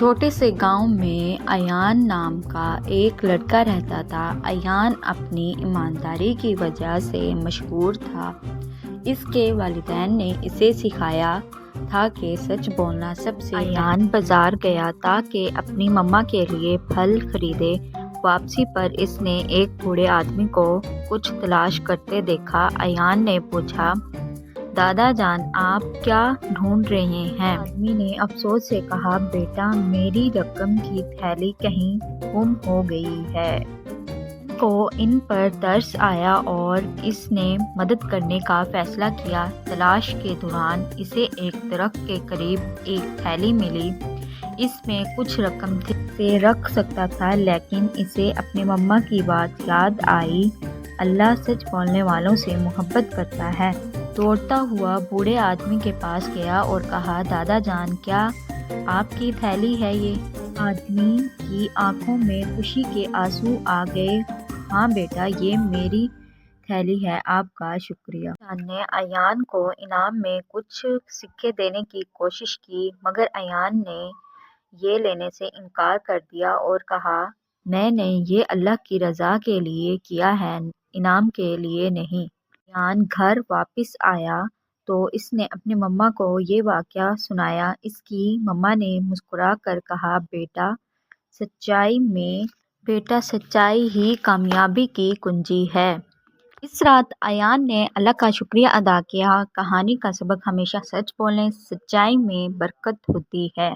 چھوٹے سے گاؤں میں ایان نام کا ایک لڑکا رہتا تھا۔ ایان اپنی ایمانداری کی وجہ سے مشہور تھا۔ اس کے والدین نے اسے سکھایا تھا کہ سچ بولنا سب سے ایان بازار گیا تاکہ اپنی مما کے لیے پھل خریدے۔ واپسی پر اس نے ایک بوڑھے آدمی کو کچھ تلاش کرتے دیکھا۔ ایان نے پوچھا، دادا جان آپ کیا ڈھونڈ رہے ہیں؟ آدمی نے افسوس سے کہا، بیٹا میری رقم کی تھیلی کہیں گم ہو گئی ہے۔ کو ان پر ترس آیا اور اس نے مدد کرنے کا فیصلہ کیا۔ تلاش کے دوران اسے ایک درخت کے قریب ایک تھیلی ملی۔ اس میں کچھ رقم تھی۔ اسے رکھ سکتا تھا لیکن اسے اپنی مما کی بات یاد آئی، اللہ سچ بولنے والوں سے محبت کرتا ہے۔ دوڑتا ہوا بوڑھے آدمی کے پاس گیا اور کہا، دادا جان کیا آپ کی تھیلی ہے یہ؟ آدمی کی آنکھوں میں خوشی کے آنسو آ گئے۔ ہاں بیٹا یہ میری تھیلی ہے، آپ کا شکریہ۔ جان نے ایان کو انعام میں کچھ سکے دینے کی کوشش کی مگر ایان نے یہ لینے سے انکار کر دیا اور کہا، میں نے یہ اللہ کی رضا کے لیے کیا ہے، انعام کے لیے نہیں۔ ایان گھر واپس آیا تو اس نے اپنی مما کو یہ واقعہ سنایا۔ اس کی مما نے مسکرا کر کہا، بیٹا سچائی ہی کامیابی کی کنجی ہے۔ اس رات ایان نے اللہ کا شکریہ ادا کیا۔ کہانی کا سبق ہمیشہ سچ بولنے، سچائی میں برکت ہوتی ہے۔